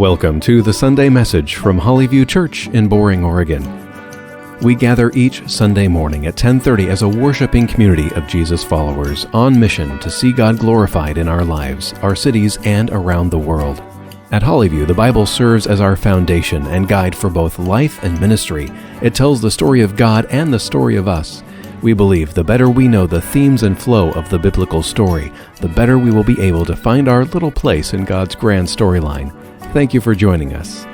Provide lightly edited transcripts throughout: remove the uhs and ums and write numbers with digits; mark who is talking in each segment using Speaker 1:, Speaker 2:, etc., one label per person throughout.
Speaker 1: Welcome to the Sunday message from Hollyview Church in Boring, Oregon. We gather each Sunday morning at 10:30 as a worshiping community of Jesus followers on mission to see God glorified in our lives, our cities, and around the world. At Hollyview, the Bible serves as our foundation and guide for both life and ministry. It tells the story of God and the story of us. We believe the better we know the themes and flow of the biblical story, the better we will be able to find our little place in God's grand storyline. Thank you for joining us.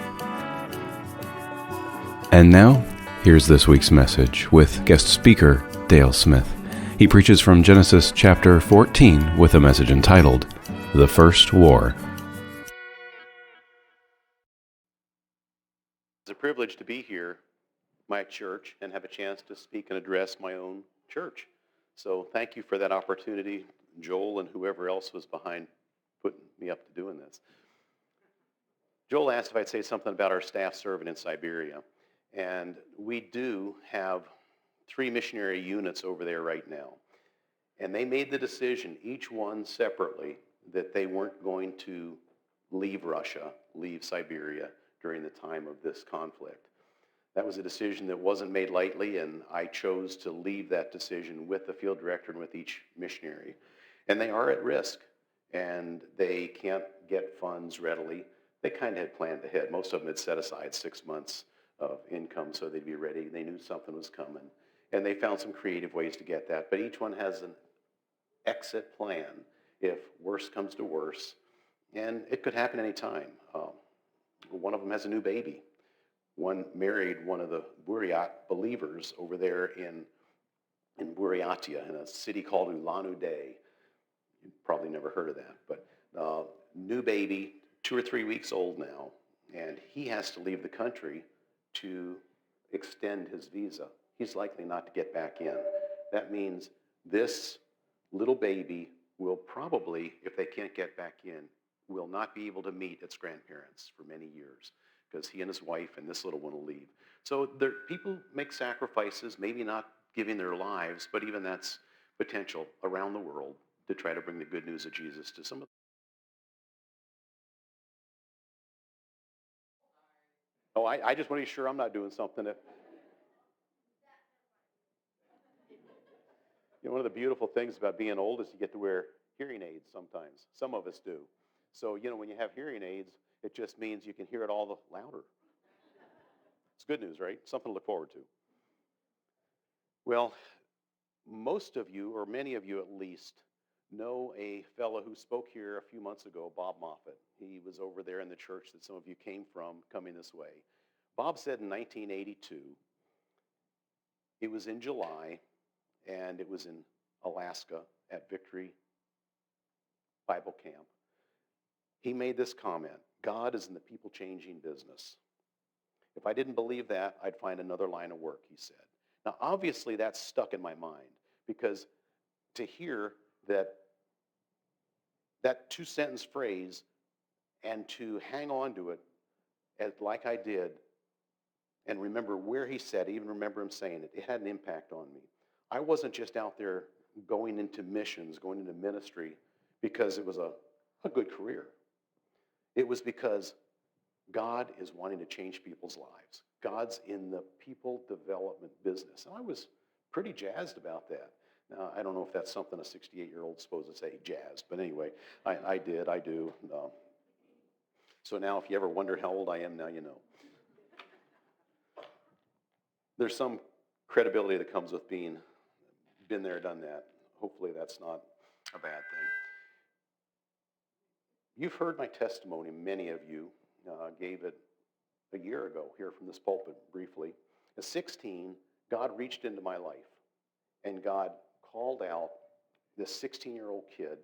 Speaker 1: And now, here's this week's message with guest speaker Dale Smith. He preaches from Genesis chapter 14 with a message entitled, The First War.
Speaker 2: It's a privilege to be here, my church, and have a chance to speak and address my own church. So thank you for that opportunity, Joel and whoever else was behind putting me up to doing this. Joel asked if I'd say something about our staff serving in Siberia. And we do have 3 missionary units over there right now. And they made the decision, each one separately, that they weren't going to leave Russia, leave Siberia during the time of this conflict. That was a decision that wasn't made lightly, and I chose to leave that decision with the field director and with each missionary. And they are at risk, and they can't get funds readily. They kind of had planned ahead. Most of them had set aside 6 months of income so they'd be ready. They knew something was coming, and they found some creative ways to get that. But each one has an exit plan if worse comes to worse, and it could happen any time. One of them has a new baby. One married one of the Buryat believers over there in Buryatia, in a city called Ulan-Ude. You've probably never heard of that, but new baby, 2 or 3 weeks old now, and he has to leave the country to extend his visa. He's likely not to get back in. That means this little baby will probably, if they can't get back in, will not be able to meet its grandparents for many years, because he and his wife and this little one will leave. So people make sacrifices, maybe not giving their lives, but even that's potential around the world to try to bring the good news of Jesus to some of them. Oh, I just want to be sure I'm not doing something that... One of the beautiful things about being old is you get to wear hearing aids sometimes. Some of us do. So, when you have hearing aids, it just means you can hear it all the louder. It's good news, right? Something to look forward to. Well, most of you, or many of you at least, know a fellow who spoke here a few months ago, Bob Moffat. He was over there in the church that some of you came from, coming this way. Bob said in 1982, it was in July, and it was in Alaska at Victory Bible Camp. He made this comment: God is in the people-changing business. If I didn't believe that, I'd find another line of work, he said. Now, obviously, that's stuck in my mind, because to hear that 2-sentence phrase and to hang on to it like I did and remember where he said it, even remember him saying it, it had an impact on me. I wasn't just out there going into missions, going into ministry because it was a good career. It was because God is wanting to change people's lives. God's in the people development business. And I was pretty jazzed about that. Now, I don't know if that's something a 68-year-old is supposed to say, jazzed, but anyway, I do. So now if you ever wonder how old I am, now you know. There's some credibility that comes with being been there, done that. Hopefully that's not a bad thing. You've heard my testimony. Many of you gave it a year ago here from this pulpit briefly. At 16, God reached into my life, and God called out this 16-year-old kid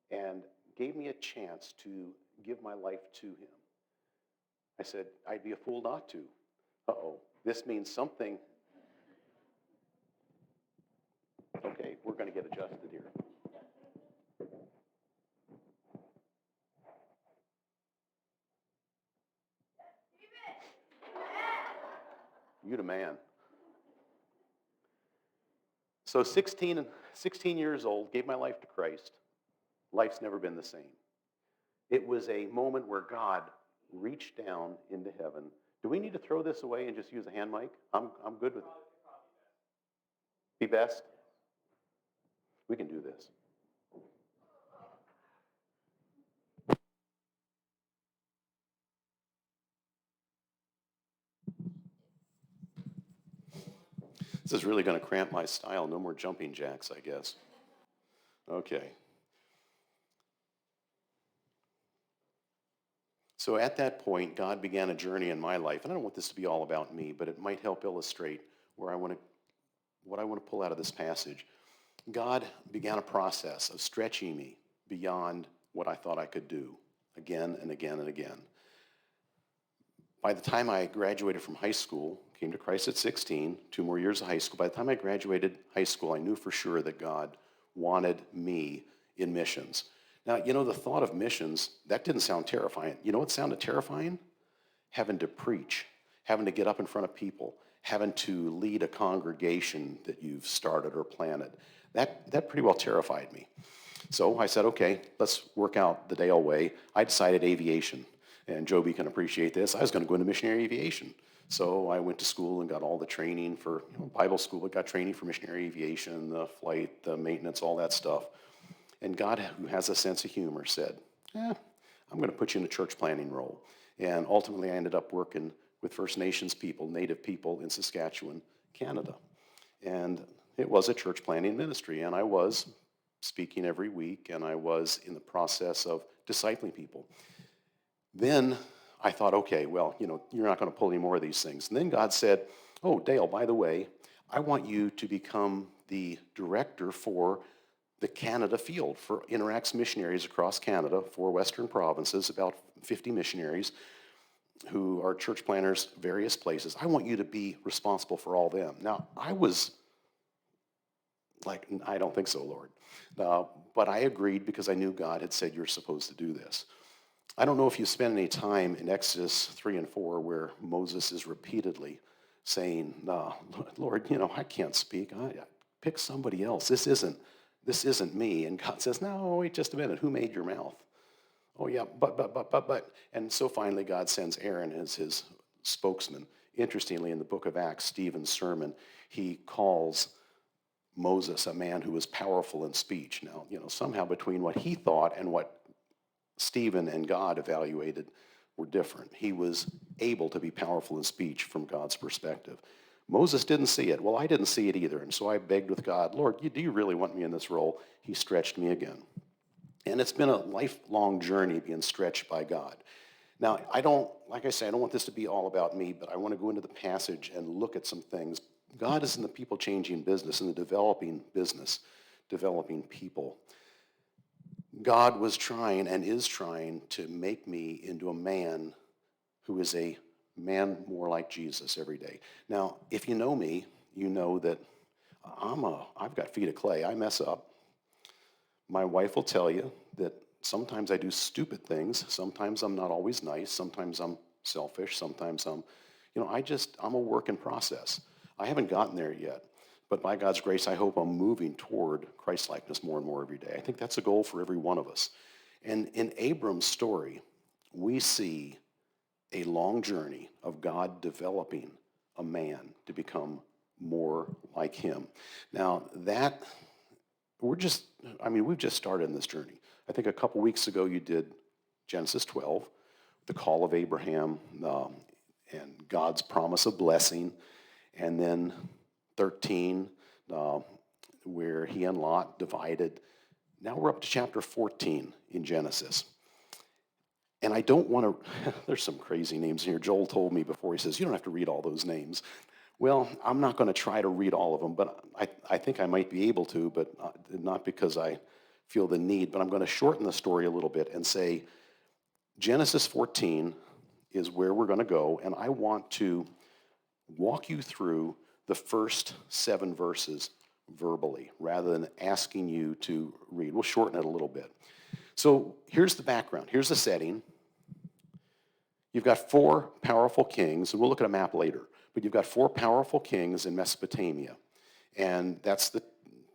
Speaker 2: and gave me a chance to give my life to him. I said, I'd be a fool not to. This means something. Okay, we're going to get adjusted here. You the man. So 16 years old, gave my life to Christ. Life's never been the same. It was a moment where God reach down into heaven. Do we need to throw this away and just use a hand mic? I'm good with it. Be best? We can do this. This is really going to cramp my style. No more jumping jacks, I guess. Okay. So at that point, God began a journey in my life. And I don't want this to be all about me, but it might help illustrate what I want to pull out of this passage. God began a process of stretching me beyond what I thought I could do again and again and again. By the time I graduated from high school, came to Christ at 16, 2 more years of high school. By the time I graduated high school, I knew for sure that God wanted me in missions. Now, the thought of missions, that didn't sound terrifying. You know what sounded terrifying? Having to preach, having to get up in front of people, having to lead a congregation that you've started or planted. That pretty well terrified me. So I said, okay, let's work out the Dale way. I decided aviation. And Joby can appreciate this. I was going to go into missionary aviation. So I went to school and got all the training for Bible school. I got training for missionary aviation, the flight, the maintenance, all that stuff. And God, who has a sense of humor, said, I'm going to put you in a church planning role. And ultimately, I ended up working with First Nations people, Native people in Saskatchewan, Canada. And it was a church planning ministry. And I was speaking every week, and I was in the process of discipling people. Then I thought, okay, well, you're not going to pull any more of these things. And then God said, oh, Dale, by the way, I want you to become the director for the Canada field for Interact Missionaries across Canada, 4 Western provinces, about 50 missionaries who are church planners, various places. I want you to be responsible for all them. Now, I was like, I don't think so, Lord. But I agreed because I knew God had said you're supposed to do this. I don't know if you spend any time in Exodus 3 and 4 where Moses is repeatedly saying, Lord, I can't speak. I pick somebody else. This isn't me. And God says, no, wait just a minute. Who made your mouth? Oh, yeah, but. And so finally God sends Aaron as his spokesman. Interestingly, in the book of Acts, Stephen's sermon, he calls Moses a man who was powerful in speech. Now, somehow between what he thought and what Stephen and God evaluated were different. He was able to be powerful in speech from God's perspective. Moses didn't see it. Well, I didn't see it either. And so I begged with God, Lord, do you really want me in this role? He stretched me again. And it's been a lifelong journey being stretched by God. Now, I don't want this to be all about me, but I want to go into the passage and look at some things. God is in the people-changing business, in the developing business, developing people. God was trying and is trying to make me into a man who is a man more like Jesus every day. Now, if you know me, you know that I've got feet of clay. I mess up. My wife will tell you that sometimes I do stupid things. Sometimes I'm not always nice. Sometimes I'm selfish. Sometimes I'm a work in process. I haven't gotten there yet. But by God's grace, I hope I'm moving toward Christ-likeness more and more every day. I think that's a goal for every one of us. And in Abram's story, we see a long journey of God developing a man to become more like him. Now, we've just started in this journey. I think a couple weeks ago you did Genesis 12, the call of Abraham, and God's promise of blessing, and then 13, where he and Lot divided. Now we're up to chapter 14 in Genesis. And I don't want to, there's some crazy names here. Joel told me before, he says, you don't have to read all those names. Well, I'm not going to try to read all of them, but I think I might be able to, but not because I feel the need. But I'm going to shorten the story a little bit and say Genesis 14 is where we're going to go, and I want to walk you through the first 7 verses verbally rather than asking you to read. We'll shorten it a little bit. So here's the background. Here's the setting. You've got 4 powerful kings, and we'll look at a map later, but you've got 4 powerful kings in Mesopotamia, and that's the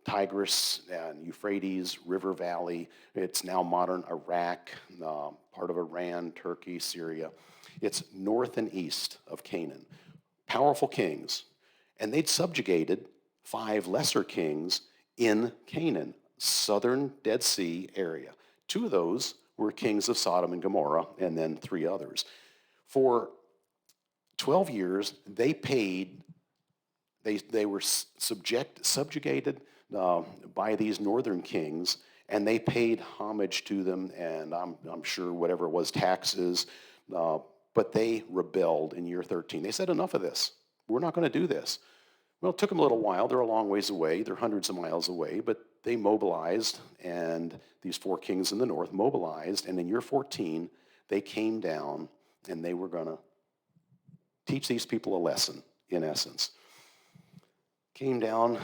Speaker 2: Tigris and Euphrates River Valley. It's now modern Iraq, part of Iran, Turkey, Syria. It's north and east of Canaan. Powerful kings. And they'd subjugated 5 lesser kings in Canaan, southern Dead Sea area. 2 of those were kings of Sodom and Gomorrah, and then 3 others. For 12 years, they were subjugated by these northern kings, and they paid homage to them, and I'm sure whatever it was, taxes, but they rebelled in year 13. They said, enough of this. We're not going to do this. Well, it took them a little while. They're a long ways away. They're hundreds of miles away, but they mobilized, and these 4 kings in the north mobilized, and in year 14, they came down, and they were going to teach these people a lesson, in essence. Came down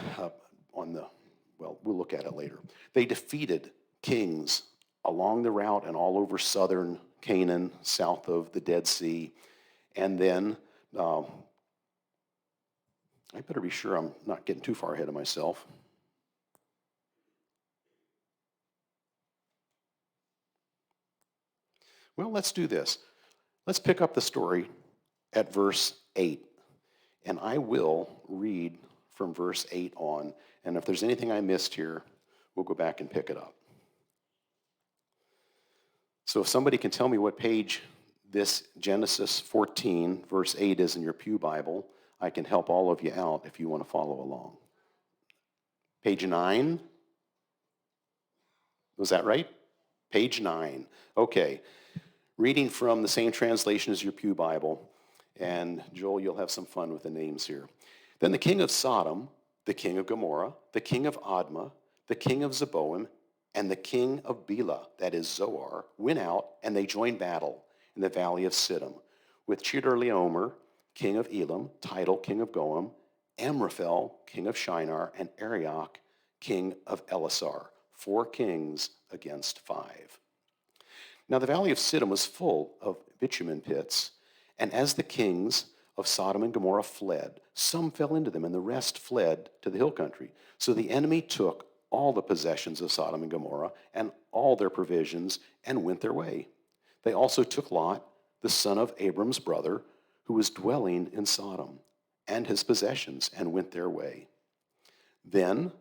Speaker 2: we'll look at it later. They defeated kings along the route and all over southern Canaan, south of the Dead Sea. And then, I better be sure I'm not getting too far ahead of myself. Well, let's do this. Let's pick up the story at verse 8. And I will read from verse 8 on. And if there's anything I missed here, we'll go back and pick it up. So if somebody can tell me what page this Genesis 14, verse 8 is in your pew Bible, I can help all of you out if you want to follow along. Page 9? Was that right? Page 9. Okay. Reading from the same translation as your pew Bible. And Joel, you'll have some fun with the names here. Then the king of Sodom, the king of Gomorrah, the king of Admah, the king of Zeboim, and the king of Bela, that is Zoar, went out, and they joined battle in the valley of Siddim with Chedorlaomer, king of Elam, Tidal, king of Goim, Amraphel, king of Shinar, and Arioch, king of Elasar, 4 kings against 5. Now the valley of Siddim was full of bitumen pits, and as the kings of Sodom and Gomorrah fled, some fell into them, and the rest fled to the hill country. So the enemy took all the possessions of Sodom and Gomorrah and all their provisions and went their way. They also took Lot, the son of Abram's brother, who was dwelling in Sodom, and his possessions, and went their way. Then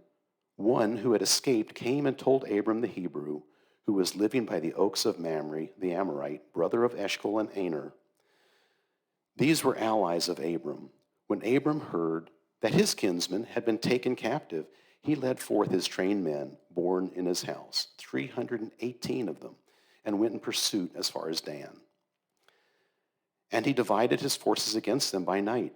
Speaker 2: one who had escaped came and told Abram the Hebrew, who was living by the oaks of Mamre, the Amorite, brother of Eshcol and Aner. These were allies of Abram. When Abram heard that his kinsmen had been taken captive, he led forth his trained men born in his house, 318 of them, and went in pursuit as far as Dan. And he divided his forces against them by night,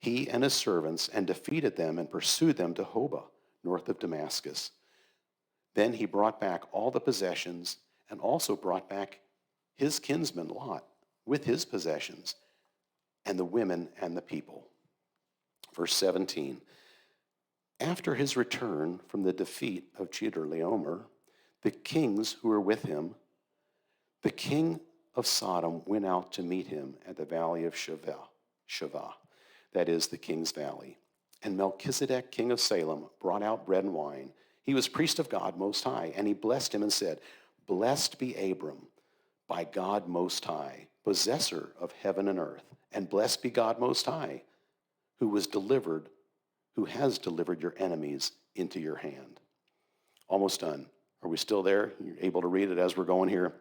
Speaker 2: he and his servants, and defeated them and pursued them to Hobah, north of Damascus. Then he brought back all the possessions and also brought back his kinsman Lot with his possessions and the women and the people. Verse 17, after his return from the defeat of Chedorlaomer, the kings who were with him, the king of Sodom went out to meet him at the valley of Shavah, that is the king's valley. And Melchizedek, king of Salem, brought out bread and wine. He was priest of God Most High, and he blessed him and said, blessed be Abram by God Most High, possessor of heaven and earth, and blessed be God Most High, who has delivered your enemies into your hand. Almost done. Are we still there? You're able to read it as we're going here?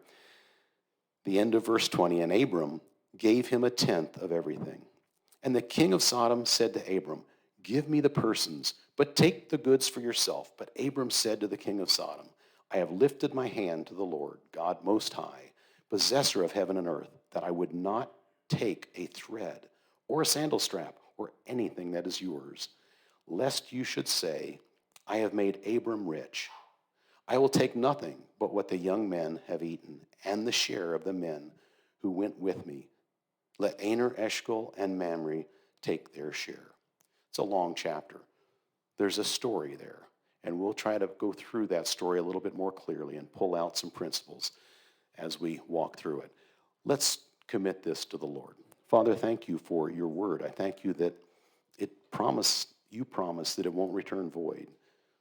Speaker 2: The end of verse 20, and Abram gave him 1/10 of everything. And the king of Sodom said to Abram, give me the persons, but take the goods for yourself. But Abram said to the king of Sodom, I have lifted my hand to the Lord, God Most High, possessor of heaven and earth, that I would not take a thread or a sandal strap or anything that is yours, lest you should say, I have made Abram rich. I will take nothing but what the young men have eaten, and the share of the men who went with me. Let Aner, Eshcol, and Mamre take their share. It's a long chapter. There's a story there, and we'll try to go through that story a little bit more clearly and pull out some principles as we walk through it. Let's commit this to the Lord. Father, thank you for your word. I thank you that you promise that it won't return void.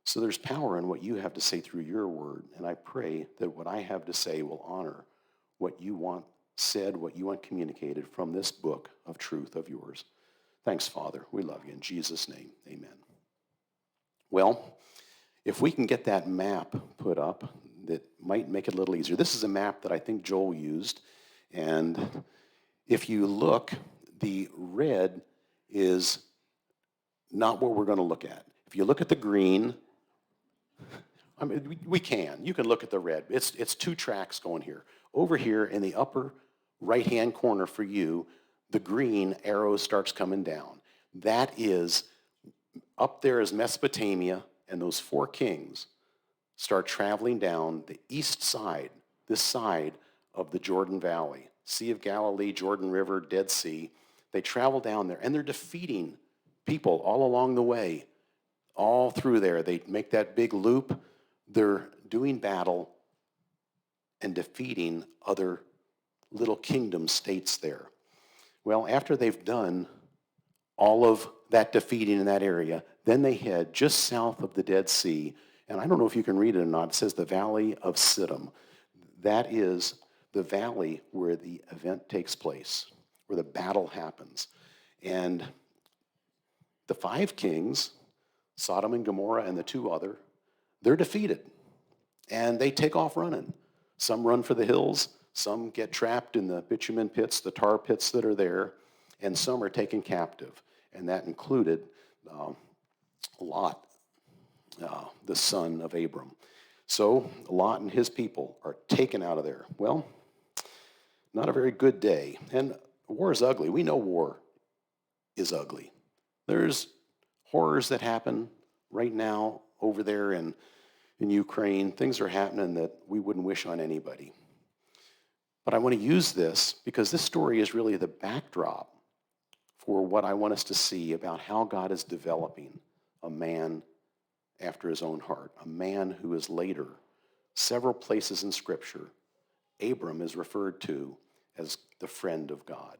Speaker 2: So there's power in what you have to say through your word, and I pray that what I have to say will honor what you want said what you want communicated from this book of truth of yours. Thanks, Father. We love you. In Jesus' name, amen. Well, if we can get that map put up, that might make it a little easier. This is a map that I think Joel used. And if you look, the red is not what we're going to look at. If you look at the green, I mean, we can. You can look at the red. It's two tracks going here. Over here in the upper right-hand corner for you, the green arrow starts coming down. That is, up there is Mesopotamia, and those four kings start traveling down the east side, this side of the Jordan Valley, Sea of Galilee, Jordan River, Dead Sea. They travel down there, and they're defeating people all along the way, all through there. They make that big loop. They're doing battle and defeating other little kingdom states there. Well, after they've done all of that defeating in that area, then they head just south of the Dead Sea, and I don't know if you can read it or not. It says the Valley of Siddim. That is the valley where the event takes place, where the battle happens. And the five kings, Sodom and Gomorrah and the two other, they're defeated. And they take off running. Some run for the hills, some get trapped in the bitumen pits, the tar pits that are there, and some are taken captive. And that included Lot, the son of Abram. So Lot and his people are taken out of there. Well, not a very good day. And war is ugly. We know war is ugly. There's horrors that happen right now over there in Ukraine. Things are happening that we wouldn't wish on anybody. But I want to use this because this story is really the backdrop for what I want us to see about how God is developing a man after his own heart, a man who is later, several places in Scripture, Abram is referred to as the friend of God.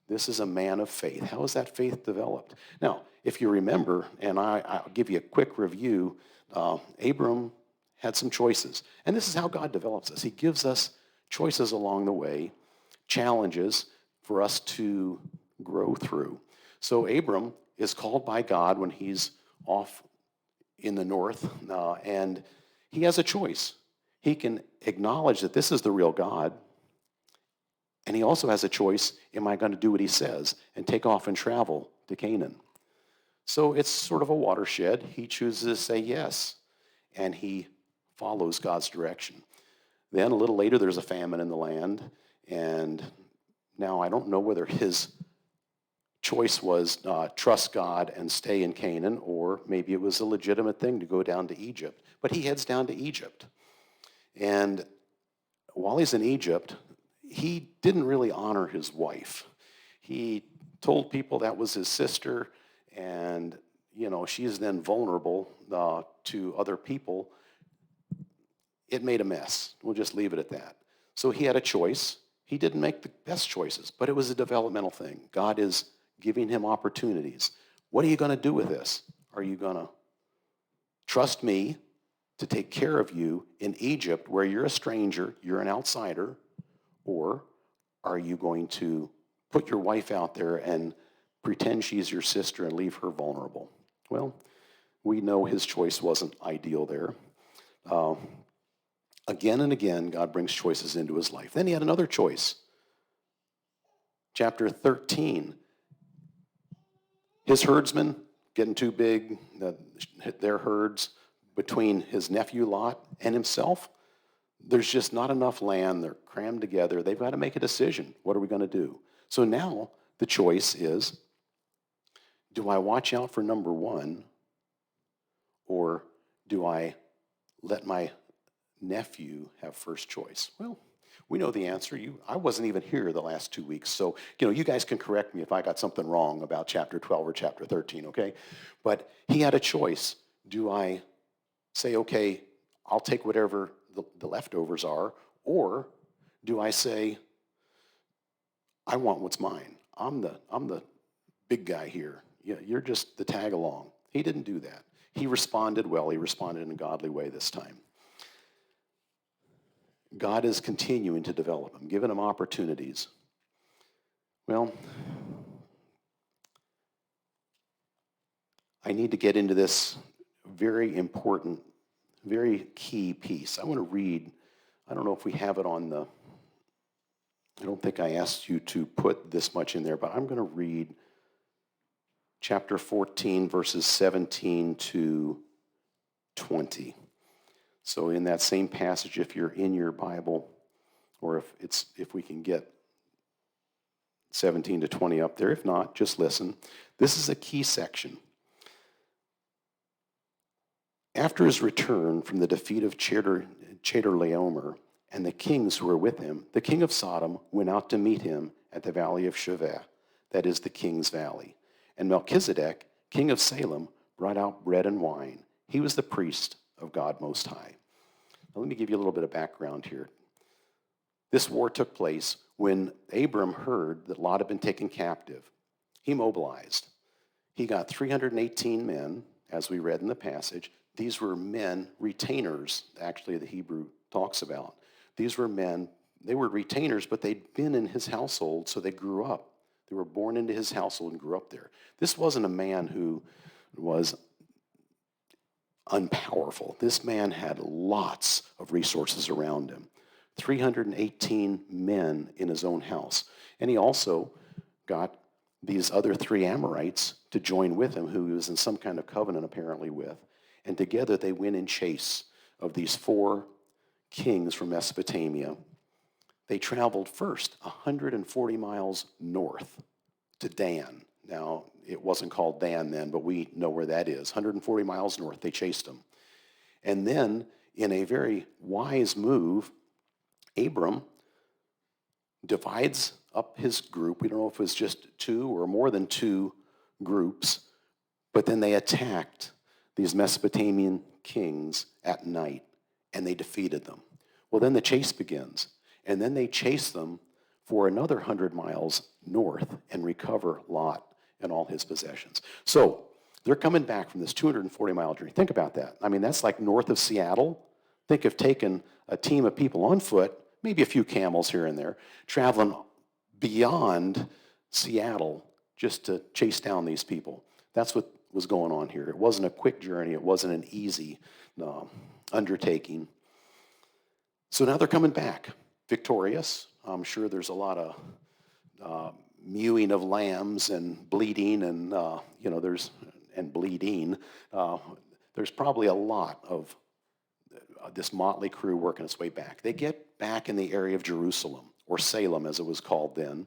Speaker 2: This is a man of faith. How is that faith developed? Now, if you remember, and I'll give you a quick review, Abram had some choices. And this is how God develops us. He gives us choices along the way, challenges for us to grow through. So Abram is called by God when he's off in the north, and he has a choice. He can acknowledge that this is the real God, and he also has a choice, am I going to do what he says and take off and travel to Canaan? So it's sort of a watershed. He chooses to say yes, and he follows God's direction. Then a little later, there's a famine in the land, and now I don't know whether his choice was trust God and stay in Canaan, or maybe it was a legitimate thing to go down to Egypt. But he heads down to Egypt. And while he's in Egypt, he didn't really honor his wife. He told people that was his sister, and she's then vulnerable to other people. It made a mess. We'll just leave it at that. So he had a choice. He didn't make the best choices, but it was a developmental thing. God is giving him opportunities. What are you going to do with this? Are you going to trust me to take care of you in Egypt where you're a stranger, you're an outsider, or are you going to put your wife out there and pretend she's your sister and leave her vulnerable? Well, we know his choice wasn't ideal there. Again and again, God brings choices into his life. Then he had another choice. Chapter 13. His herdsmen getting too big, their herds, between his nephew Lot and himself. There's just not enough land. They're crammed together. They've got to make a decision. What are we going to do? So now the choice is, do I watch out for number one, or do I let my nephew have first choice? Well, we know the answer. I wasn't even here the last 2 weeks, so you guys can correct me if I got something wrong about chapter 12 or chapter 13, okay? But he had a choice. Do I say, okay, I'll take whatever the leftovers are, or do I say, I want what's mine? I'm the big guy here. Yeah, you're just the tag along. He didn't do that. He responded well. He responded in a godly way this time. God is continuing to develop them, giving them opportunities. Well, I need to get into this very important, very key piece. I want to read, I don't know if we have it on the, I don't think I asked you to put this much in there, but I'm going to read chapter 14, verses 17 to 20. So in that same passage, if you're in your Bible, or if we can get 17 to 20 up there, if not, just listen. This is a key section. After his return from the defeat of Chedorlaomer and the kings who were with him, the king of Sodom went out to meet him at the valley of Shaveh, that is the king's valley. And Melchizedek, king of Salem, brought out bread and wine. He was the priest of God Most High. Now let me give you a little bit of background here. This war took place when Abram heard that Lot had been taken captive. He mobilized. He got 318 men, as we read in the passage. These were men, retainers, actually, the Hebrew talks about. These were men, they were retainers, but they'd been in his household, so they grew up. They were born into his household and grew up there. This wasn't a man who was unpowerful. This man had lots of resources around him. 318 men in his own house. And he also got these other 3 Amorites to join with him, who he was in some kind of covenant apparently with. And together they went in chase of these 4 kings from Mesopotamia. They traveled first 140 miles north to Dan. Now, it wasn't called Dan then, but we know where that is. 140 miles north, they chased them. And then, in a very wise move, Abram divides up his group. We don't know if it was just 2 or more than 2 groups, but then they attacked these Mesopotamian kings at night, and they defeated them. Well, then the chase begins, and then they chase them for another 100 miles north and recover Lot and all his possessions. So they're coming back from this 240-mile journey. Think about that. I mean, that's like north of Seattle. Think of taking a team of people on foot, maybe a few camels here and there, traveling beyond Seattle just to chase down these people. That's what was going on here. It wasn't a quick journey. It wasn't an easy undertaking. So now they're coming back victorious. I'm sure there's a lot of mewing of lambs and bleeding and, there's bleeding. There's probably a lot of this motley crew working its way back. They get back in the area of Jerusalem, or Salem as it was called then,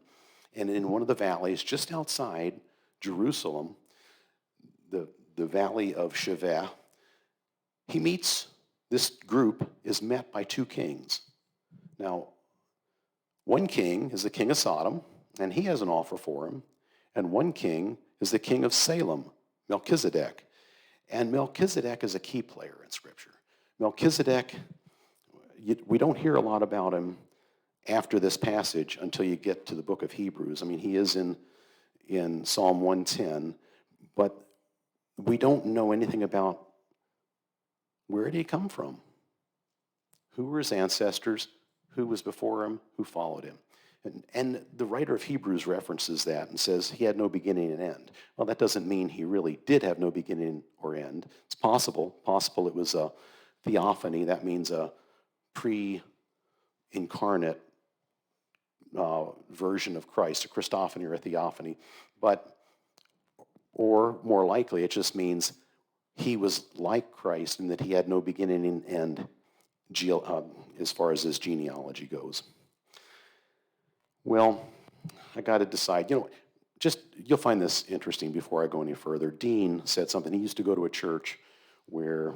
Speaker 2: and in one of the valleys just outside Jerusalem, the valley of Shaveh, this group is met by 2 kings. Now, one king is the king of Sodom, and he has an offer for him, and one king is the king of Salem, Melchizedek. And Melchizedek is a key player in Scripture. Melchizedek, we don't hear a lot about him after this passage until you get to the book of Hebrews. I mean, he is in Psalm 110, but we don't know anything about where did he come from? Who were his ancestors? Who was before him? Who followed him? And the writer of Hebrews references that and says he had no beginning and end. Well, that doesn't mean he really did have no beginning or end. It's possible it was a theophany. That means a pre-incarnate version of Christ, a Christophany or a theophany. Or more likely, it just means he was like Christ in that he had no beginning and end as far as his genealogy goes. Well, I got to decide. You'll find this interesting before I go any further. Dean said something. He used to go to a church where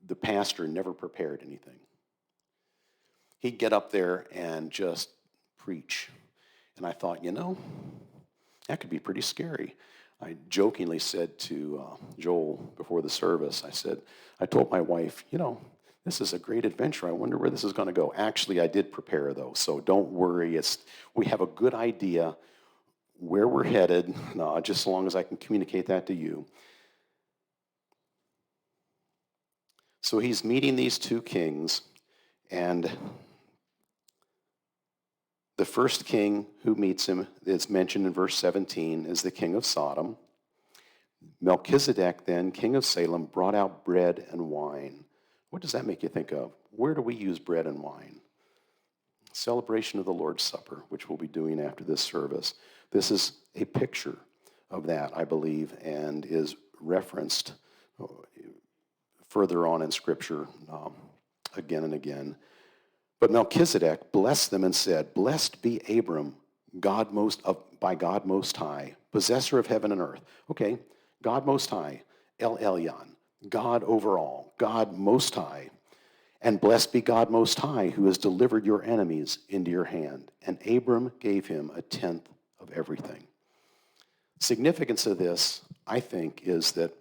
Speaker 2: the pastor never prepared anything. He'd get up there and just preach. And I thought, that could be pretty scary. I jokingly said to Joel before the service, I told my wife, this is a great adventure. I wonder where this is going to go. Actually, I did prepare, though, so don't worry. We have a good idea where we're headed, just so long as I can communicate that to you. So he's meeting these 2 kings, And the first king who meets him is mentioned in verse 17 is the king of Sodom. Melchizedek, then, king of Salem, brought out bread and wine. What does that make you think of? Where do we use bread and wine? Celebration of the Lord's Supper, which we'll be doing after this service. This is a picture of that, I believe, and is referenced further on in Scripture again and again. But Melchizedek blessed them and said, "Blessed be Abram, by God Most High, possessor of heaven and earth." Okay, God Most High, El Elyon, God over all, God Most High. "And blessed be God Most High, who has delivered your enemies into your hand." And Abram gave him a tenth of everything. Significance of this, I think, is that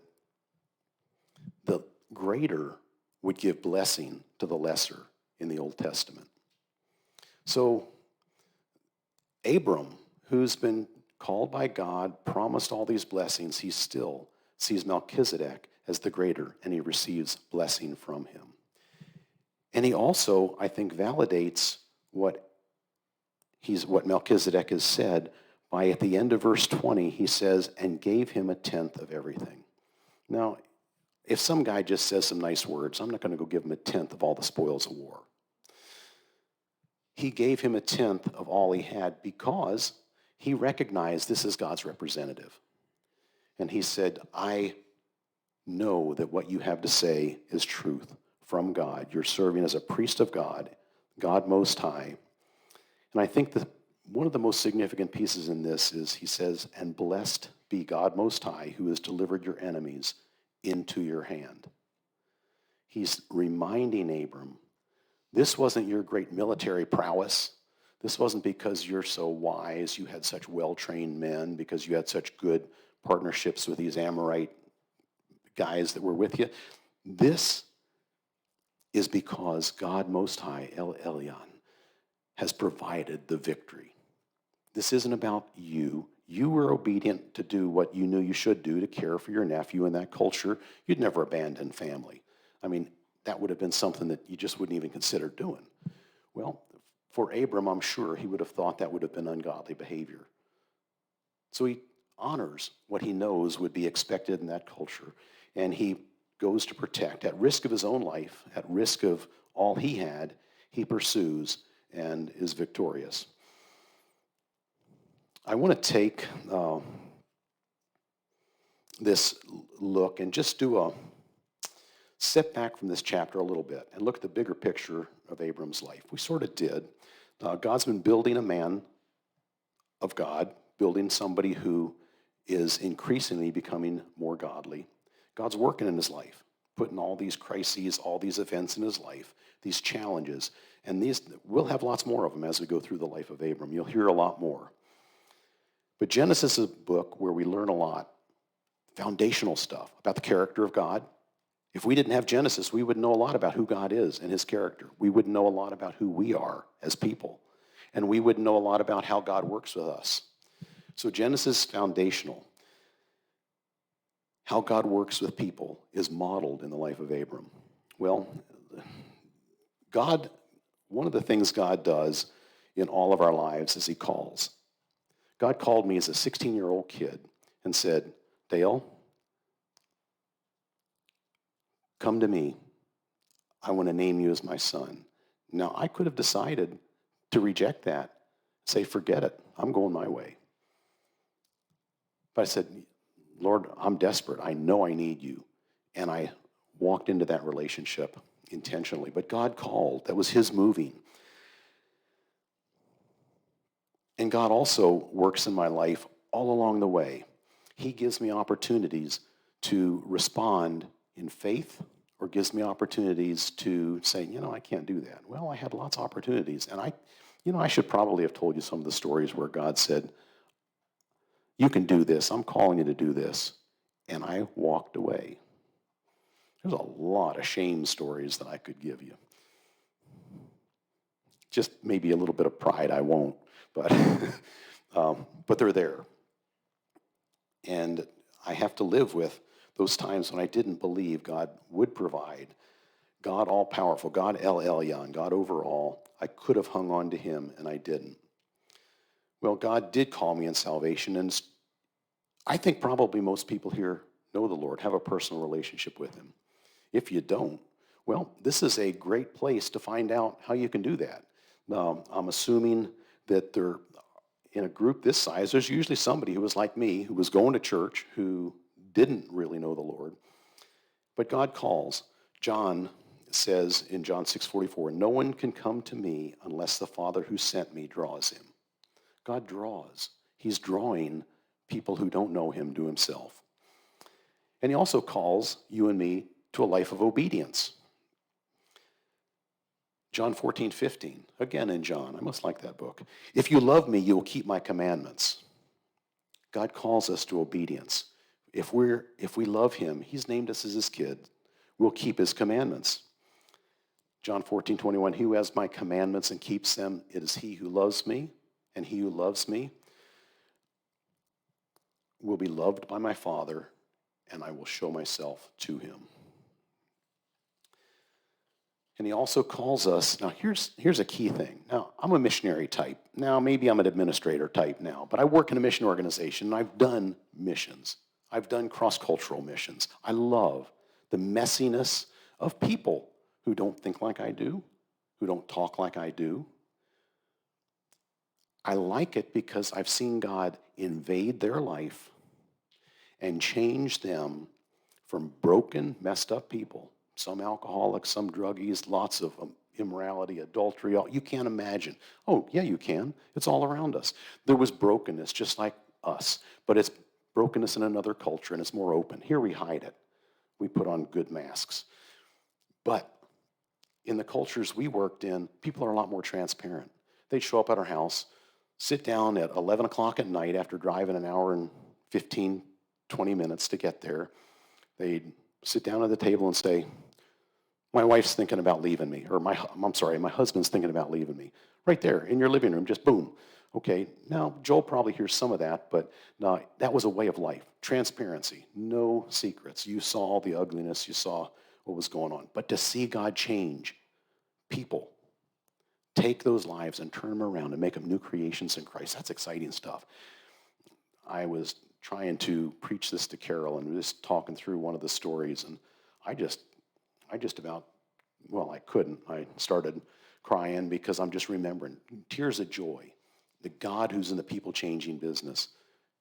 Speaker 2: the greater would give blessing to the lesser in the Old Testament. So Abram, who's been called by God, promised all these blessings, he still sees Melchizedek as the greater, and he receives blessing from him. And he also, I think, validates what Melchizedek has said by, at the end of verse 20, he says, "And gave him a tenth of everything." Now, if some guy just says some nice words, I'm not going to go give him a tenth of all the spoils of war. He gave him a tenth of all he had because he recognized this is God's representative. And he said, "I know that what you have to say is truth from God. You're serving as a priest of God, God Most High." And I think that one of the most significant pieces in this is he says, "And blessed be God Most High, who has delivered your enemies into your hand." He's reminding Abram, this wasn't your great military prowess. This wasn't because you're so wise, you had such well-trained men, because you had such good partnerships with these Amorite guys that were with you. This is because God Most High, El Elyon, has provided the victory. This isn't about you. You were obedient to do what you knew you should do to care for your nephew in that culture. You'd never abandon family. I mean, that would have been something that you just wouldn't even consider doing. Well, for Abram, I'm sure he would have thought that would have been ungodly behavior. So he honors what he knows would be expected in that culture, and he goes to protect. At risk of his own life, at risk of all he had, he pursues and is victorious. I want to take this look and just do a step back from this chapter a little bit and look at the bigger picture of Abram's life. We sort of did. God's been building a man of God, building somebody who is increasingly becoming more godly. God's working in his life, putting all these crises, all these events in his life, these challenges, and we'll have lots more of them as we go through the life of Abram. You'll hear a lot more. But Genesis is a book where we learn a lot, foundational stuff about the character of God. If we didn't have Genesis, we wouldn't know a lot about who God is and his character. We wouldn't know a lot about who we are as people. And we wouldn't know a lot about how God works with us. So Genesis is foundational. How God works with people is modeled in the life of Abram. Well, one of the things God does in all of our lives is he calls. God called me as a 16-year-old kid and said, "Dale, come to me. I want to name you as my son." Now, I could have decided to reject that, say, "Forget it. I'm going my way." But I said, "Lord, I'm desperate. I know I need you." And I walked into that relationship intentionally. But God called. That was his moving. And God also works in my life all along the way. He gives me opportunities to respond in faith, or gives me opportunities to say, I can't do that. Well, I had lots of opportunities. And I should probably have told you some of the stories where God said, "You can do this. I'm calling you to do this." And I walked away. There's a lot of shame stories that I could give you. Just maybe a little bit of pride, I won't. But they're there. And I have to live with those times when I didn't believe God would provide, God all-powerful, God El Elyon, God over all. I could have hung on to him, and I didn't. Well, God did call me in salvation, and I think probably most people here know the Lord, have a personal relationship with him. If you don't, well, this is a great place to find out how you can do that. I'm assuming that they're in a group this size, there's usually somebody who was like me, who was going to church, who didn't really know the Lord. But God calls. John says in John 6:44, no one can come to me unless the Father who sent me draws him. God draws. He's drawing people who don't know him to himself. And he also calls you and me to a life of obedience. John 14:15, again in John, I must like that book. If you love me, you will keep my commandments. God calls us to obedience. If we love him, he's named us as his kid, we'll keep his commandments. John 14:21, he who has my commandments and keeps them, it is he who loves me, and he who loves me will be loved by my Father, and I will show myself to him. And he also calls us, now here's a key thing. Now, I'm a missionary type. Now, maybe I'm an administrator type now, but I work in a mission organization, and I've done missions. I've done cross-cultural missions. I love the messiness of people who don't think like I do, who don't talk like I do. I like it because I've seen God invade their life and change them from broken, messed up people, some alcoholics, some druggies, lots of immorality, adultery. You can't imagine. Oh, yeah, you can. It's all around us. There was brokenness just like us, but it's brokenness in another culture, and it's more open. Here we hide it. We put on good masks. But in the cultures we worked in, people are a lot more transparent. They'd show up at our house, sit down at 11 o'clock at night after driving an hour and 15, 20 minutes to get there. They'd sit down at the table and say, my wife's thinking about leaving me, or my husband's thinking about leaving me. Right there in your living room, just boom. Okay, now Joel probably hears some of that, but no, that was a way of life. Transparency, no secrets. You saw the ugliness, you saw what was going on. But to see God change people, take those lives and turn them around and make them new creations in Christ, that's exciting stuff. I was trying to preach this to Carol and just talking through one of the stories, and I just about, well, I couldn't. I started crying because I'm just remembering tears of joy. The God who's in the people-changing business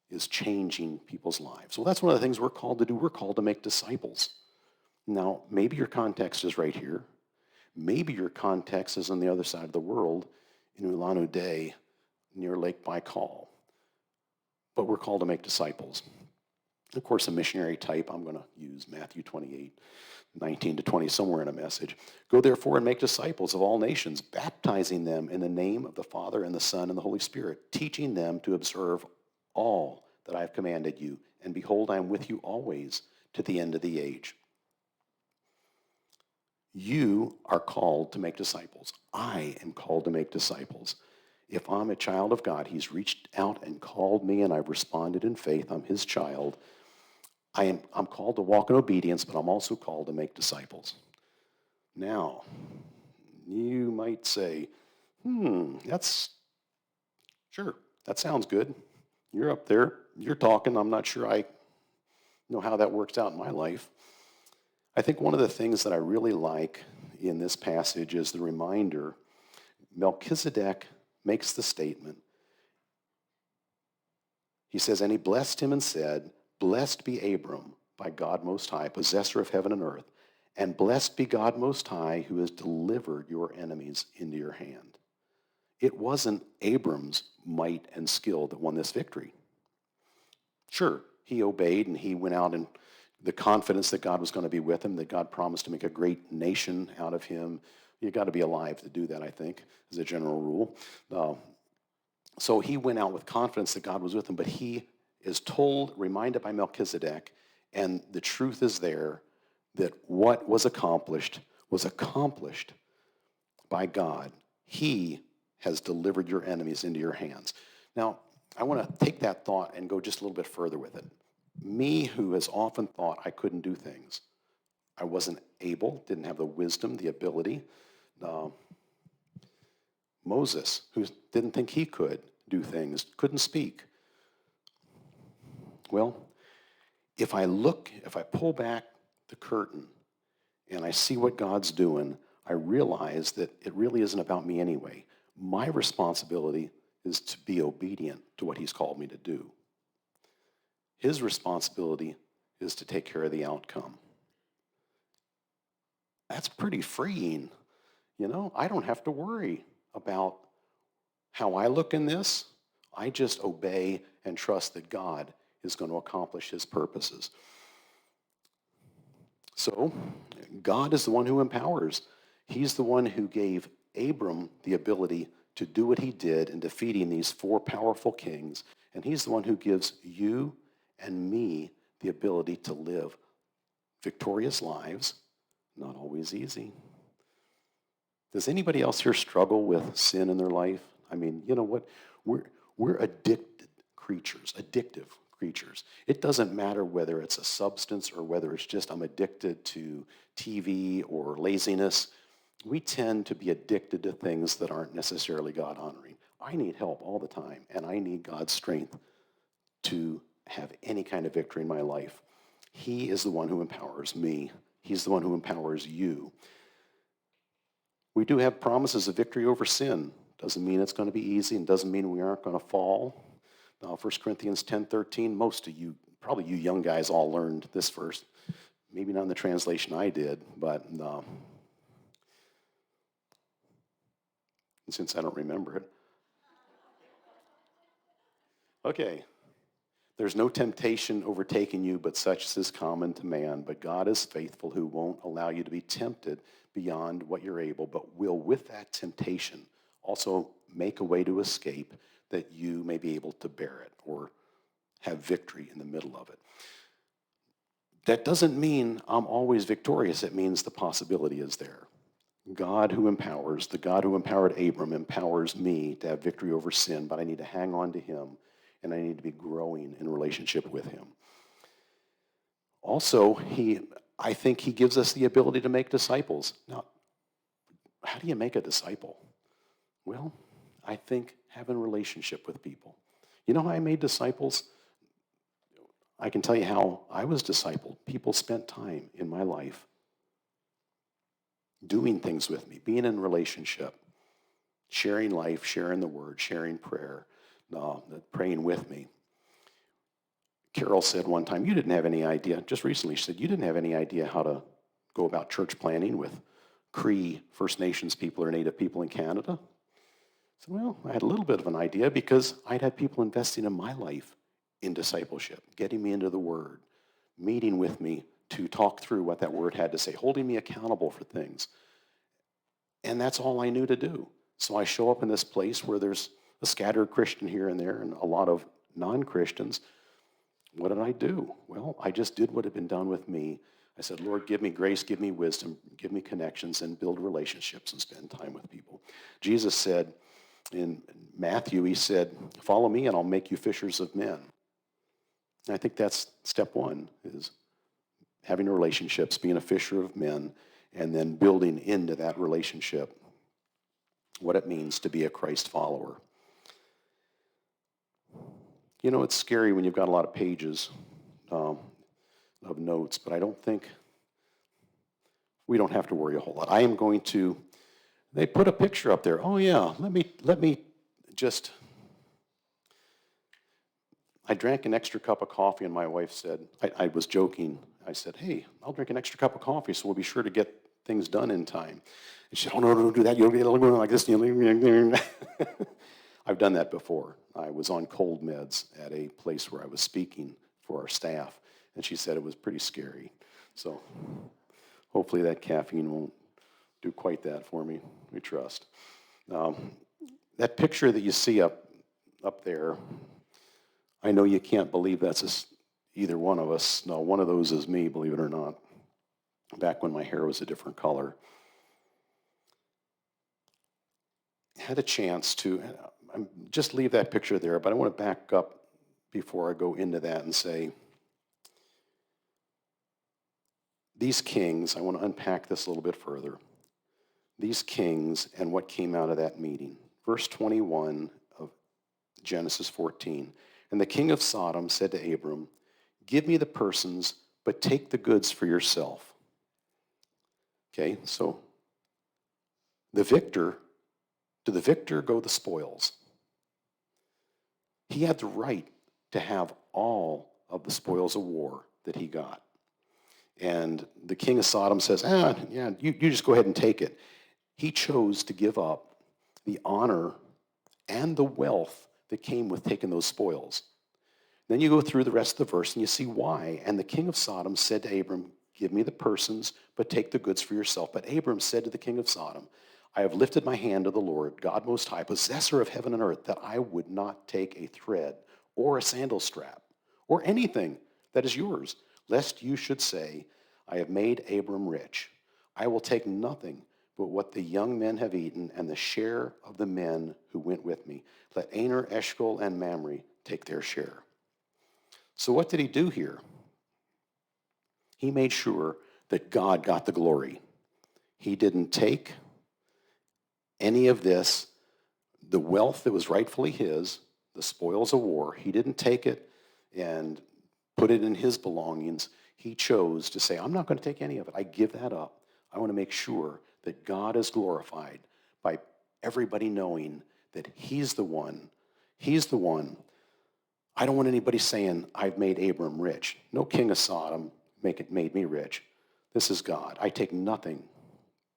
Speaker 2: is changing people's lives. Well, that's one of the things we're called to do. We're called to make disciples. Now, maybe your context is right here. Maybe your context is on the other side of the world in Ulan-Ude near Lake Baikal. But we're called to make disciples. Of course, a missionary type, I'm going to use Matthew 28, 19 to 20, somewhere in a message. Go therefore and make disciples of all nations, baptizing them in the name of the Father and the Son and the Holy Spirit, teaching them to observe all that I have commanded you. And behold, I am with you always to the end of the age. You are called to make disciples. I am called to make disciples. If I'm a child of God, he's reached out and called me, and I've responded in faith. I'm his child. I'm called to walk in obedience, but I'm also called to make disciples. Now, you might say, that sounds good. You're up there, you're talking. I'm not sure I know how that works out in my life. I think one of the things that I really like in this passage is the reminder. Melchizedek makes the statement. He says, and he blessed him and said, blessed be Abram by God Most High, possessor of heaven and earth, and blessed be God Most High, who has delivered your enemies into your hand. It wasn't Abram's might and skill that won this victory. Sure, he obeyed and he went out in the confidence that God was going to be with him, that God promised to make a great nation out of him. You got to be alive to do that, I think, as a general rule. So he went out with confidence that God was with him, but he is reminded by Melchizedek, and the truth is there, that what was accomplished by God. He has delivered your enemies into your hands. Now, I want to take that thought and go just a little bit further with it. Me, who has often thought I couldn't do things, I wasn't able, didn't have the wisdom, the ability. Uh, Moses, who didn't think he could do things, couldn't speak. Well, if I pull back the curtain and I see what God's doing, I realize that it really isn't about me anyway. My responsibility is to be obedient to what he's called me to do. His responsibility is to take care of the outcome. That's pretty freeing. I don't have to worry about how I look in this. I just obey and trust that God is going to accomplish his purposes. So, God is the one who empowers. He's the one who gave Abram the ability to do what he did in defeating these 4 powerful kings. And he's the one who gives you and me the ability to live victorious lives, not always easy. Does anybody else here struggle with sin in their life? I mean, you know what? We're addicted creatures, addictive creatures. It doesn't matter whether it's a substance or whether it's just I'm addicted to TV or laziness. We tend to be addicted to things that aren't necessarily God-honoring. I need help all the time, and I need God's strength to have any kind of victory in my life. He is the one who empowers me. He's the one who empowers you. We do have promises of victory over sin. Doesn't mean it's going to be easy and doesn't mean we aren't going to fall. 1 Corinthians 10:13, most of you, probably you young guys all learned this verse. Maybe not in the translation I did, but since I don't remember it. Okay. There's no temptation overtaking you, but such as is common to man. But God is faithful, who won't allow you to be tempted beyond what you're able, but will, with that temptation, also make a way to escape that you may be able to bear it or have victory in the middle of it. That doesn't mean I'm always victorious. It means the possibility is there. God who empowers, the God who empowered Abram, empowers me to have victory over sin, but I need to hang on to him, and I need to be growing in relationship with him. Also, I think he gives us the ability to make disciples. Now, how do you make a disciple? Well, I think having a relationship with people. You know how I made disciples? I can tell you how I was discipled. People spent time in my life doing things with me, being in relationship, sharing life, sharing the word, sharing prayer, praying with me. Carol said one time, you didn't have any idea, just recently, she said, you didn't have any idea how to go about church planning with Cree, First Nations people or Native people in Canada. I said, well, I had a little bit of an idea because I'd had people investing in my life in discipleship, getting me into the Word, meeting with me to talk through what that Word had to say, holding me accountable for things. And that's all I knew to do. So I show up in this place where there's a scattered Christian here and there and a lot of non-Christians. What did I do? Well, I just did what had been done with me. I said, Lord, give me grace, give me wisdom, give me connections, and build relationships and spend time with people. Jesus said in Matthew, he said, follow me and I'll make you fishers of men. And I think that's step one, is having relationships, being a fisher of men, and then building into that relationship what it means to be a Christ follower. You know, it's scary when you've got a lot of pages of notes, but I don't think we don't have to worry a whole lot. I am going to, they put a picture up there. Oh yeah, let me just, I drank an extra cup of coffee and my wife said, I was joking. I said, hey, I'll drink an extra cup of coffee so we'll be sure to get things done in time. And she said, oh no, don't do that. You'll get going like this. I've done that before. I was on cold meds at a place where I was speaking for our staff, and she said it was pretty scary. So hopefully that caffeine won't do quite that for me, we trust. That picture that you see up there, I know you can't believe that's either one of us. No, one of those is me, believe it or not, back when my hair was a different color. Had a chance to just leave that picture there, but I want to back up before I go into that and say, these kings, I want to unpack this a little bit further. These kings and what came out of that meeting. Verse 21 of Genesis 14. And the king of Sodom said to Abram, give me the persons, but take the goods for yourself. Okay, so to the victor go the spoils. He had the right to have all of the spoils of war that he got. And the king of Sodom says, you just go ahead and take it. He chose to give up the honor and the wealth that came with taking those spoils. Then you go through the rest of the verse and you see why. And the king of Sodom said to Abram, give me the persons, but take the goods for yourself. But Abram said to the king of Sodom, I have lifted my hand to the Lord, God Most High, possessor of heaven and earth, that I would not take a thread or a sandal strap or anything that is yours, lest you should say, I have made Abram rich. I will take nothing but what the young men have eaten and the share of the men who went with me. Let Aner, Eshcol, and Mamre take their share. So what did he do here? He made sure that God got the glory. He didn't take any of this, the wealth that was rightfully his, the spoils of war. He didn't take it and put it in his belongings. He chose to say, I'm not going to take any of it. I give that up. I want to make sure that God is glorified by everybody knowing that he's the one. He's the one. I don't want anybody saying, I've made Abram rich. No king of Sodom made me rich. This is God. I take nothing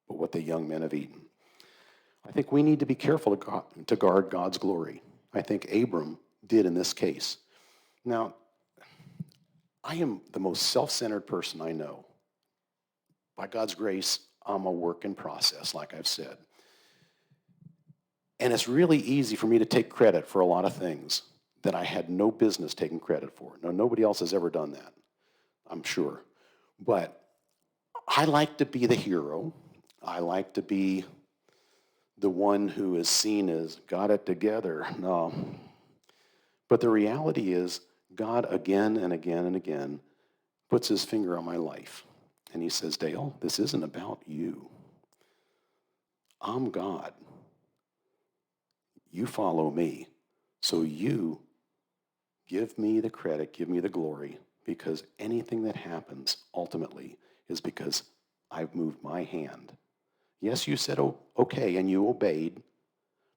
Speaker 2: but what the young men have eaten. I think we need to be careful to guard God's glory. I think Abram did in this case. Now, I am the most self-centered person I know. By God's grace, I'm a work in process, like I've said. And it's really easy for me to take credit for a lot of things that I had no business taking credit for. Now, nobody else has ever done that, I'm sure. But I like to be the hero. I like to be the one who is seen as got it together. No. But the reality is, God again and again and again puts his finger on my life. And he says, Dale, this isn't about you. I'm God. You follow me. So you give me the credit, give me the glory, because anything that happens ultimately is because I've moved my hand. Yes, you said, oh, okay, and you obeyed,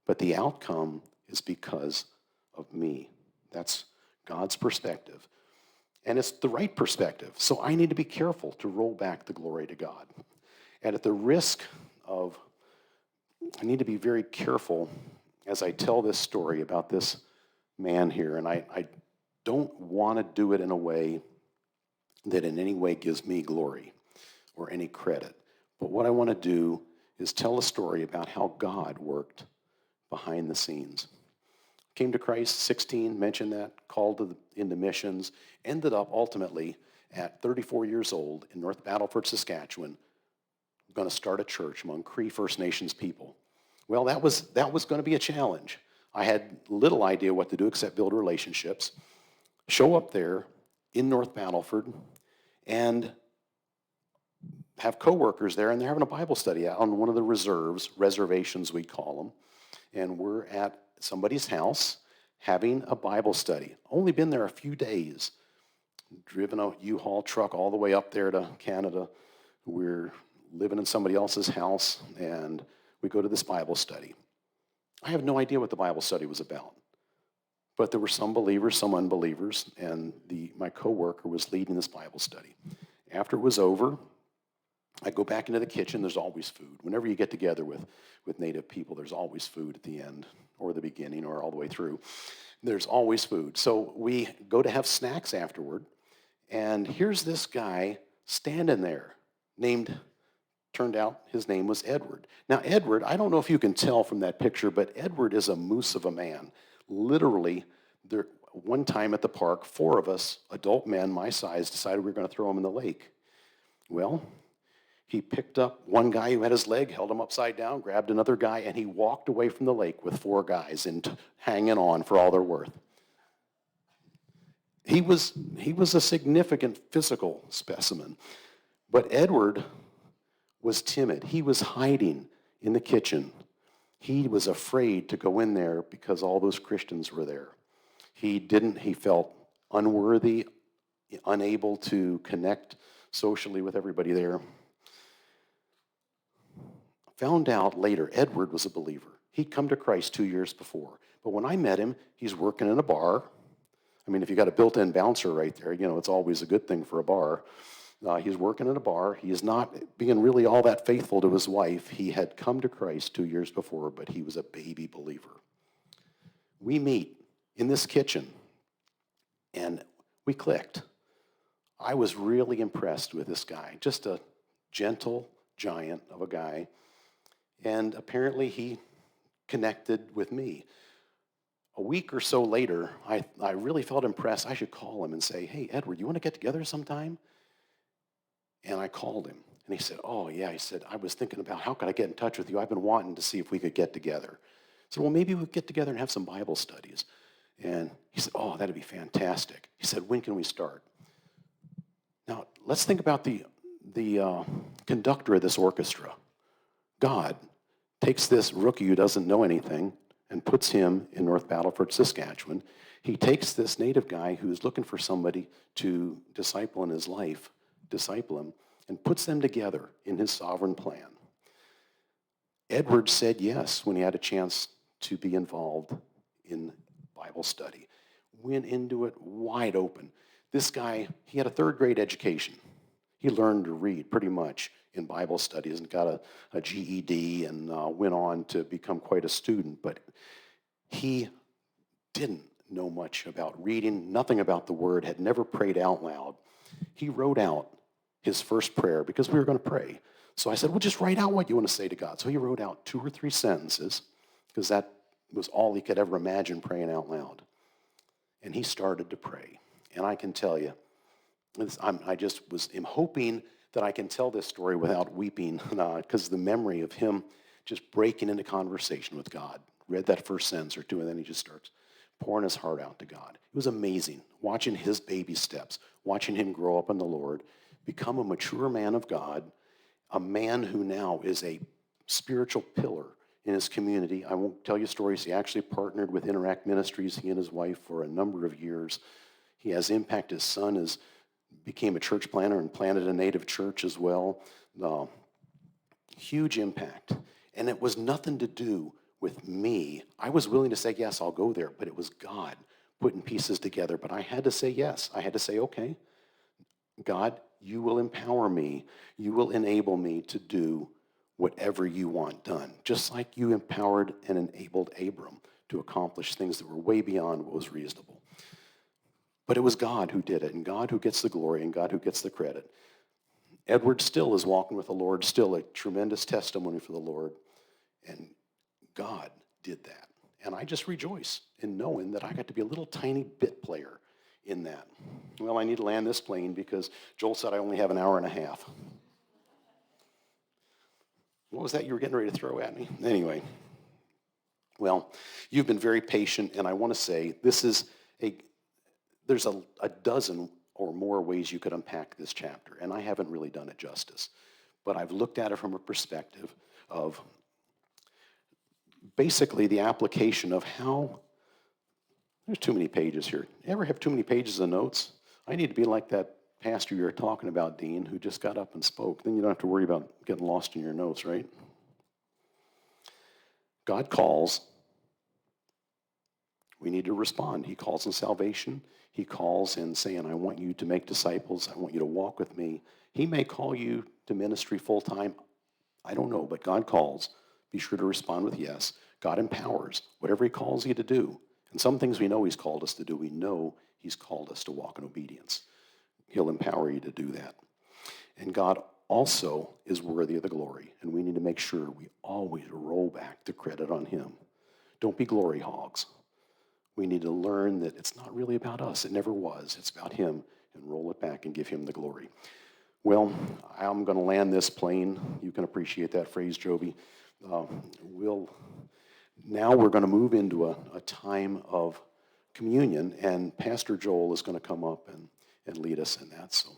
Speaker 2: but the outcome is because of me. That's God's perspective. And it's the right perspective. So I need to be careful to roll back the glory to God. And at the risk of, I need to be very careful as I tell this story about this man here. And I don't want to do it in a way that in any way gives me glory or any credit. But what I want to do is tell a story about how God worked behind the scenes. Came to Christ, 16, mentioned that, called into missions, ended up ultimately at 34 years old in North Battleford, Saskatchewan, going to start a church among Cree First Nations people. Well, that was going to be a challenge. I had little idea what to do except build relationships, show up there in North Battleford, and have coworkers there, and they're having a Bible study out on one of the reservations we call them, and we're at somebody's house having a Bible study. Only been there a few days. Driven a U-Haul truck all the way up there to Canada. We're living in somebody else's house, and we go to this Bible study. I have no idea what the Bible study was about, but there were some believers, some unbelievers, and my coworker was leading this Bible study. After it was over, I go back into the kitchen. There's always food. Whenever you get together with Native people, there's always food at the end or the beginning or all the way through. There's always food. So we go to have snacks afterward, and here's this guy standing there turned out his name was Edward. Now, Edward, I don't know if you can tell from that picture, but Edward is a moose of a man. Literally, one time at the park, 4 of us, adult men my size, decided we were going to throw him in the lake. Well, he picked up one guy who had his leg, held him upside down, grabbed another guy, and he walked away from the lake with 4 guys hanging on for all they're worth. He was a significant physical specimen.
Speaker 3: But Edward was timid. He was hiding in the kitchen. He was afraid to go in there because all those Christians were there. He felt unworthy, unable to connect socially with everybody there. Found out later, Edward was a believer. He'd come to Christ 2 years before. But when I met him, he's working in a bar. I mean, if you got a built-in bouncer right there, it's always a good thing for a bar. He's working in a bar. He is not being really all that faithful to his wife. He had come to Christ 2 years before, but he was a baby believer. We meet in this kitchen, and we clicked. I was really impressed with this guy, just a gentle giant of a guy, and apparently he connected with me. A week or so later, I really felt impressed. I should call him and say, "Hey, Edward, you want to get together sometime?" And I called him, and he said, "Oh, yeah." He said, "I was thinking about how could I get in touch with you. I've been wanting to see if we could get together." I said, "Well, maybe we'll get together and have some Bible studies." And he said, "Oh, that'd be fantastic." He said, "When can we start?" Now, let's think about the conductor of this orchestra. God takes this rookie who doesn't know anything and puts him in North Battleford, Saskatchewan. He takes this native guy who's looking for somebody to disciple in his life, disciple him, and puts them together in his sovereign plan. Edward said yes when he had a chance to be involved in Bible study. Went into it wide open. This guy, he had a third-grade education. He learned to read pretty much in Bible studies and got a GED and went on to become quite a student. But he didn't know much about reading, nothing about the Word, had never prayed out loud. He wrote out his first prayer because we were going to pray. So I said, "Well, just write out what you want to say to God." So he wrote out 2 or 3 sentences because that was all he could ever imagine praying out loud. And he started to pray. And I can tell you, I just am hoping that I can tell this story without weeping because the memory of him just breaking into conversation with God. Read that first sentence or two, and then he just starts pouring his heart out to God. It was amazing watching his baby steps, watching him grow up in the Lord, become a mature man of God, a man who now is a spiritual pillar in his community. I won't tell you stories. He actually partnered with Interact Ministries, he and his wife, for a number of years. He has impact. His son became a church planter and planted a native church as well. Huge impact. And it was nothing to do with me. I was willing to say, yes, I'll go there, but it was God putting pieces together. But I had to say yes. I had to say, okay, God, you will empower me. You will enable me to do whatever you want done, just like you empowered and enabled Abram to accomplish things that were way beyond what was reasonable. But it was God who did it, and God who gets the glory, and God who gets the credit. Edward still is walking with the Lord, still a tremendous testimony for the Lord, and God did that. And I just rejoice in knowing that I got to be a little tiny bit player in that. Well, I need to land this plane because Joel said I only have an hour and a half. What was that you were getting ready to throw at me? Anyway, well, you've been very patient, and I want to say there's a dozen or more ways you could unpack this chapter, and I haven't really done it justice. But I've looked at it from a perspective of basically the application of how, there's too many pages here. You ever have too many pages of notes? I need to be like that pastor you were talking about, Dean, who just got up and spoke. Then you don't have to worry about getting lost in your notes, right? God calls. We need to respond. He calls in salvation. He calls in saying, I want you to make disciples. I want you to walk with me. He may call you to ministry full time. I don't know, but God calls. Be sure to respond with yes. God empowers whatever he calls you to do. And some things we know he's called us to do. We know he's called us to walk in obedience. He'll empower you to do that. And God also is worthy of the glory. And we need to make sure we always roll back the credit on him. Don't be glory hogs. We need to learn that it's not really about us. It never was. It's about him, and roll it back and give him the glory. Well, I'm going to land this plane. You can appreciate that phrase, Joby. Now we're going to move into a time of communion, and Pastor Joel is going to come up and lead us in that. So.